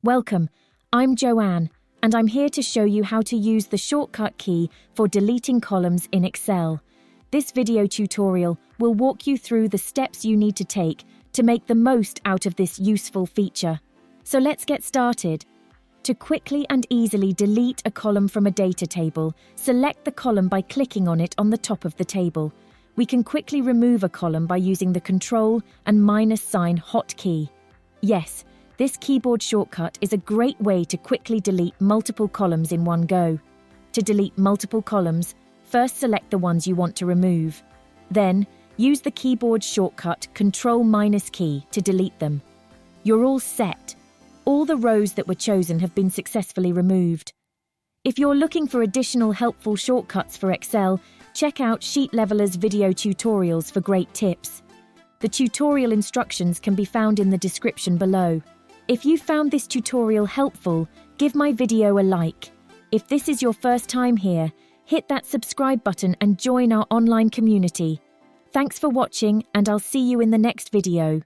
Welcome, I'm Joanne, and I'm here to show you how to use the shortcut key for deleting columns in Excel. This video tutorial will walk you through the steps you need to take to make the most out of this useful feature. So let's get started. To quickly and easily delete a column from a data table, select the column by clicking on it on the top of the table. We can quickly remove a column by using the Ctrl and -sign hotkey. Yes, this keyboard shortcut is a great way to quickly delete multiple columns in one go. To delete multiple columns, first select the ones you want to remove. Then, use the keyboard shortcut Ctrl-key to delete them. You're all set. All the rows that were chosen have been successfully removed. If you're looking for additional helpful shortcuts for Excel, check out Sheet Leveler's video tutorials for great tips. The tutorial instructions can be found in the description below. If you found this tutorial helpful, give my video a like. If this is your first time here, hit that subscribe button and join our online community. Thanks for watching, and I'll see you in the next video.